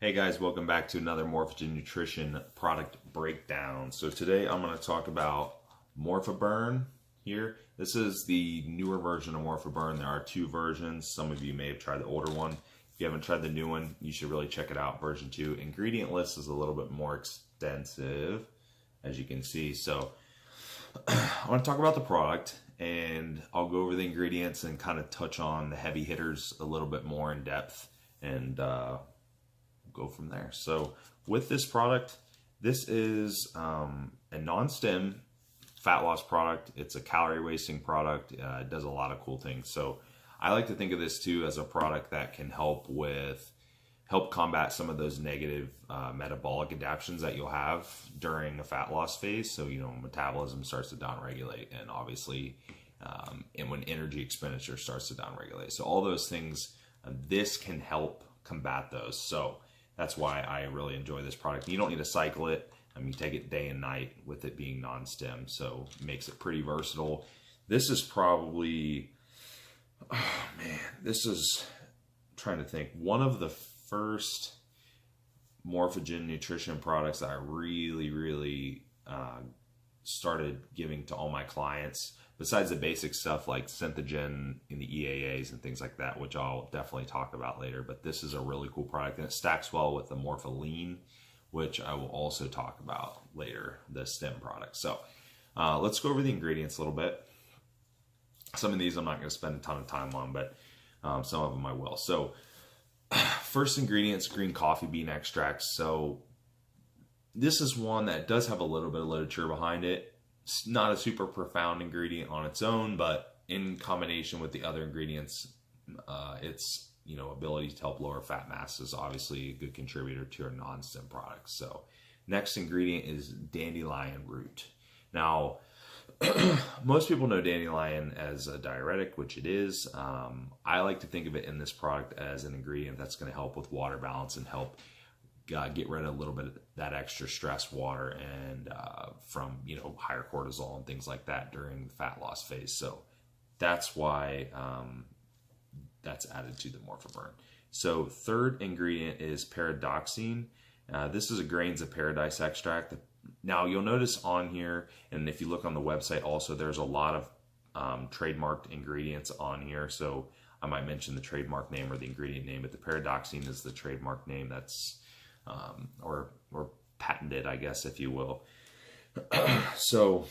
Hey guys, welcome back to another Morphogen Nutrition product breakdown. So today I'm going to talk about MorphoBURN here. This is the newer version of MorphoBURN. There are two versions. Some of you may have tried the older one. If you haven't tried the new one, you should really check it out, version 2. Ingredient list is a little bit more extensive, as you can see. So I want to talk about the product, and I'll go over the ingredients and kind of touch on the heavy hitters a little bit more in depth, and go from there. So with this product, this is a non-stim fat loss product. It's a calorie wasting product. It does a lot of cool things. So I like to think of this too as a product that can help combat some of those negative metabolic adaptations that you'll have during a fat loss phase. So, you know, metabolism starts to downregulate, and obviously and when energy expenditure starts to downregulate. So all those things, this can help combat those. So that's why I really enjoy this product. You don't need to cycle it. You take it day and night with it being non-stim, so it makes it pretty versatile. This is probably, oh man, this is, I'm trying to think, one of the first Morphogen nutrition products that I really started giving to all my clients, besides the basic stuff like Synthogen in the EAAs and things like that, which I'll definitely talk about later. But this is a really cool product, and it stacks well with the Morpholean, which I will also talk about later, the stim product. So let's go over the ingredients a little bit. Some of these I'm not going to spend a ton of time on, but some of them I will. So first ingredients, green coffee bean extracts. So this is one that does have a little bit of literature behind it. It's not a super profound ingredient on its own, but in combination with the other ingredients, its ability to help lower fat mass is obviously a good contributor to our non-stim products. So next ingredient is dandelion root. Now, most people know dandelion as a diuretic, which it is. I like to think of it in this product as an ingredient that's going to help with water balance and help get rid of a little bit of that extra stress water and from higher cortisol and things like that during the fat loss phase. So that's why that's added to the MorphoBURN. So third ingredient is pyridoxine. This is a grains of paradise extract. Now you'll notice on here, and if you look on the website also, there's a lot of trademarked ingredients on here. So I might mention the trademark name or the ingredient name, but the pyridoxine is the trademark name that's or patented, I guess, if you will. So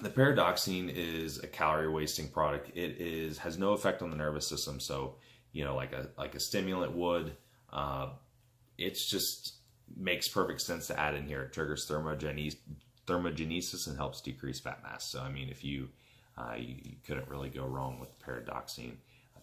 the pyridoxine is a calorie wasting product. It has no effect on the nervous system. So, like a stimulant would, it's just makes perfect sense to add in here. It triggers thermogenesis and helps decrease fat mass. So, I mean, if you couldn't really go wrong with pyridoxine,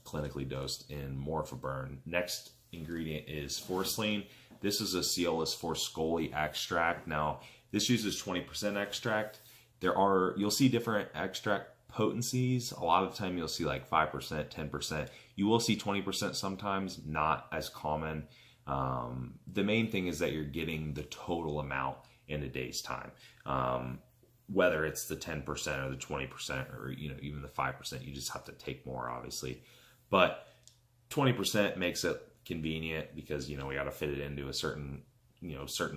clinically dosed in MorphoBURN. Next ingredient is forcilene. This is a Ceolus forscoli extract. Now, this uses 20% extract. You'll see different extract potencies. A lot of the time you'll see like 5%, 10%. You will see 20% sometimes, not as common. The main thing is that you're getting the total amount in a day's time. Whether it's the 10% or the 20% or even the 5%, you just have to take more, obviously. But 20% makes it convenient because we got to fit it into a certain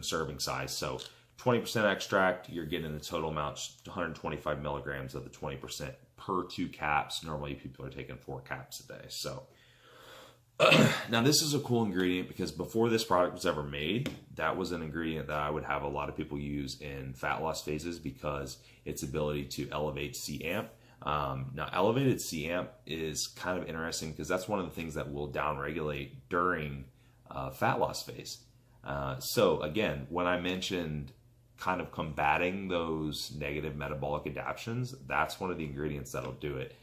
serving size. So 20% extract, you're getting the total amount, 125 milligrams of the 20% per 2 caps. Normally people are taking 4 caps a day. So now this is a cool ingredient because before this product was ever made, that was an ingredient that I would have a lot of people use in fat loss phases because its ability to elevate C-amp. Now, elevated C-amp is kind of interesting because that's one of the things that will downregulate during fat loss phase. So again, when I mentioned kind of combating those negative metabolic adaptations, that's one of the ingredients that'll do it.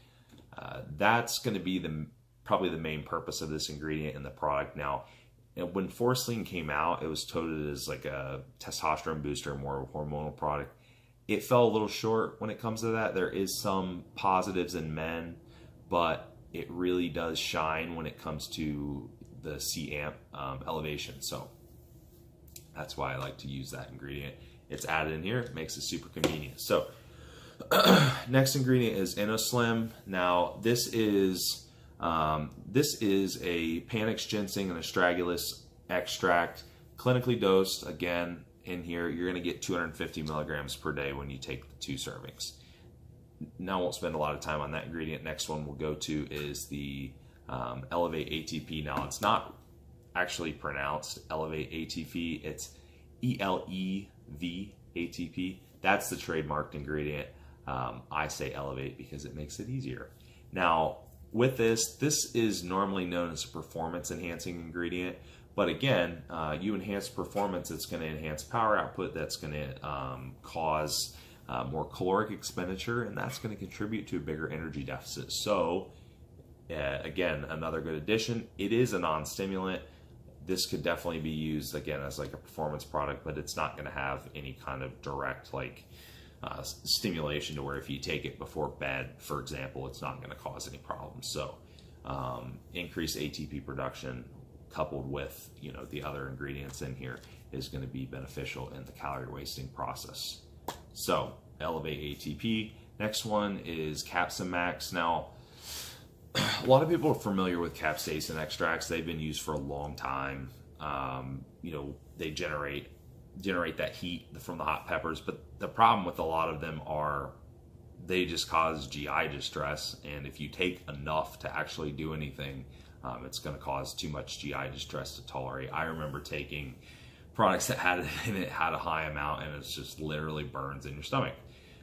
That's going to be probably the main purpose of this ingredient in the product. Now, when forcilene came out, it was touted as like a testosterone booster, more of a hormonal product. It fell a little short when it comes to that. There is some positives in men, but it really does shine when it comes to the C-amp elevation. So that's why I like to use that ingredient. It's added in here. It makes it super convenient. So next ingredient is InnoSlim. Now this is a Panax ginseng and astragalus extract, clinically dosed. Again, in here, you're going to get 250 milligrams per day when you take the 2 servings. Now, I won't spend a lot of time on that ingredient. Next one we'll go to is the Elevate ATP. Now, it's not actually pronounced Elevate ATP. It's ELEV ATP. That's the trademarked ingredient. I say Elevate because it makes it easier. Now, with this is normally known as a performance enhancing ingredient. But again, you enhance performance, it's going to enhance power output. That's going to cause more caloric expenditure, and that's going to contribute to a bigger energy deficit. So again, another good addition. It is a non-stimulant. This could definitely be used again as like a performance product, but it's not going to have any kind of direct like stimulation to where if you take it before bed, for example, it's not going to cause any problems. So increased ATP production coupled with, you know, the other ingredients in here is going to be beneficial in the calorie wasting process. So Elevate ATP. Next one is Capsule Max. Now, a lot of people are familiar with capsaicin extracts. They've been used for a long time. You know, they generate that heat from the hot peppers, but the problem with a lot of them are they just cause GI distress, and if you take enough to actually do anything, it's going to cause too much GI distress to tolerate. I remember taking products that had it in it, had a high amount, and it's just literally burns in your stomach.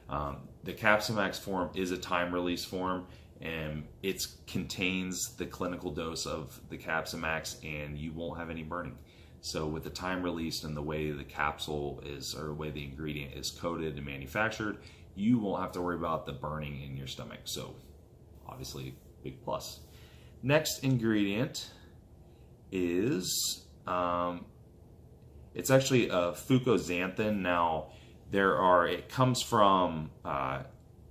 The Capsule Max form is a time release form, and it contains the clinical dose of the Capsule Max, and you won't have any burning. So with the time released and the way the capsule is, or the way the ingredient is coated and manufactured, you won't have to worry about the burning in your stomach. So obviously, big plus. Next ingredient is, it's actually a fucoxanthin. Now, it comes from,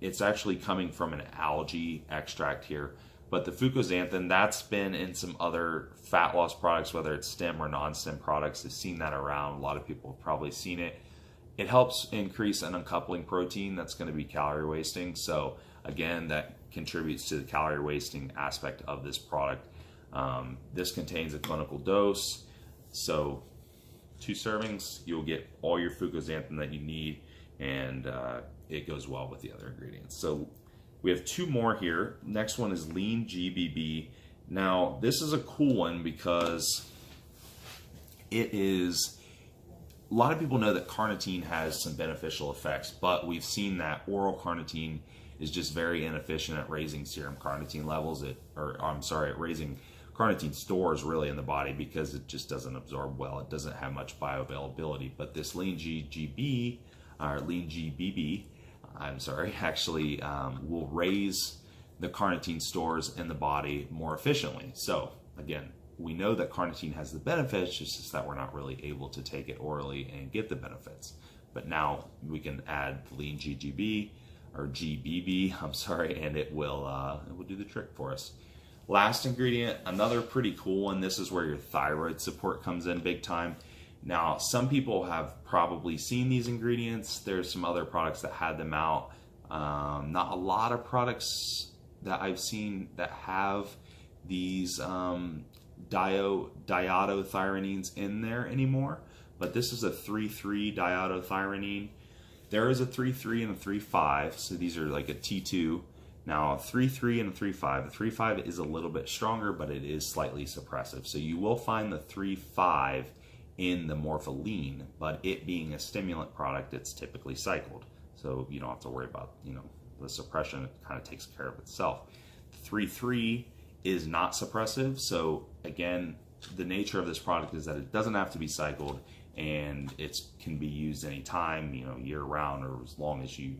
it's actually coming from an algae extract here. But the fucoxanthin, that's been in some other fat loss products, whether it's stim or non-stim products. I've seen that around. A lot of people have probably seen it. It helps increase an uncoupling protein that's going to be calorie wasting. So again, that contributes to the calorie wasting aspect of this product. This contains a clinical dose. So 2 servings, you'll get all your fucoxanthin that you need, and it goes well with the other ingredients. So we have 2 more here. Next one is Lean GBB. Now, this is a cool one because it is, a lot of people know that carnitine has some beneficial effects, but we've seen that oral carnitine is just very inefficient at raising serum carnitine levels, at raising carnitine stores really in the body, because it just doesn't absorb well. It doesn't have much bioavailability. But this Lean GBB, actually will raise the carnitine stores in the body more efficiently. So again, we know that carnitine has the benefits, it's just that we're not really able to take it orally and get the benefits. But now we can add Lean GBB, and it will do the trick for us. Last ingredient, another pretty cool one. This is where your thyroid support comes in big time. Now, some people have probably seen these ingredients. There's some other products that had them out. Not a lot of products that I've seen that have these diiodothyronines in there anymore. But this is a 3,3 diiodothyronine. There is a 3,3 and a 3,5, so these are like a T2. Now, a 3,3 and a 3,5. The 3,5 is a little bit stronger, but it is slightly suppressive. So you will find the 3,5 in the Morpholean, but it being a stimulant product, it's typically cycled. So you don't have to worry about, the suppression. It kind of takes care of itself. 3,3 is not suppressive. So again, the nature of this product is that it doesn't have to be cycled, and it can be used anytime, year round, or as long as you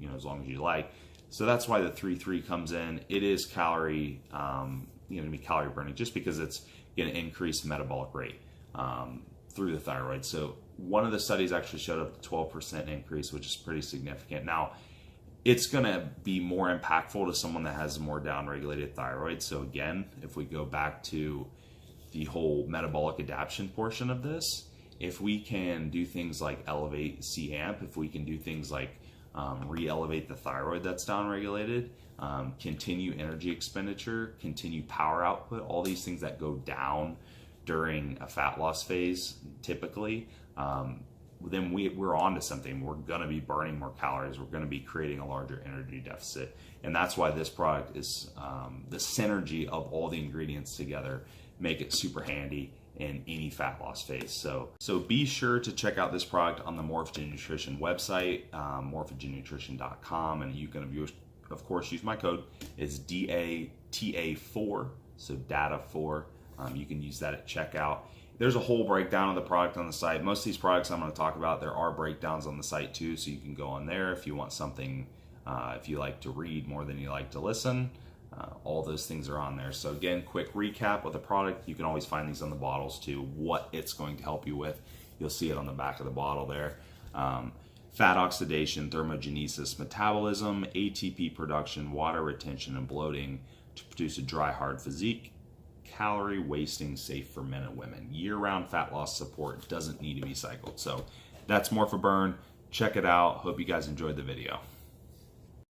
like. So that's why the 3,3 comes in. It is calorie, going to be calorie burning, just because it's going to increase metabolic rate through the thyroid. So one of the studies actually showed up to 12% increase, which is pretty significant. Now, it's going to be more impactful to someone that has a more downregulated thyroid. So again, if we go back to the whole metabolic adaptation portion of this, if we can do things like elevate C-amp, if we can do things like re-elevate the thyroid that's downregulated, continue energy expenditure, continue power output, all these things that go down during a fat loss phase, typically, then we're on to something. We're going to be burning more calories. We're going to be creating a larger energy deficit. And that's why this product is the synergy of all the ingredients together make it super handy in any fat loss phase. So be sure to check out this product on the Morphogen Nutrition website, morphogennutrition.com, and you can, of course, use my code. It's DATA4, so DATA4. You can use that at checkout. There's a whole breakdown of the product on the site. Most of these products I'm going to talk about, there are breakdowns on the site too, so you can go on there if you want something, if you like to read more than you like to listen. All those things are on there. So again, quick recap of the product. You can always find these on the bottles too, what it's going to help you with. You'll see it on the back of the bottle there. Fat oxidation, thermogenesis, metabolism, ATP production, water retention, and bloating to produce a dry, hard physique. Calorie wasting, safe for men and women. Year-round fat loss support, doesn't need to be cycled. So that's MorphoBURN. Check it out. Hope you guys enjoyed the video.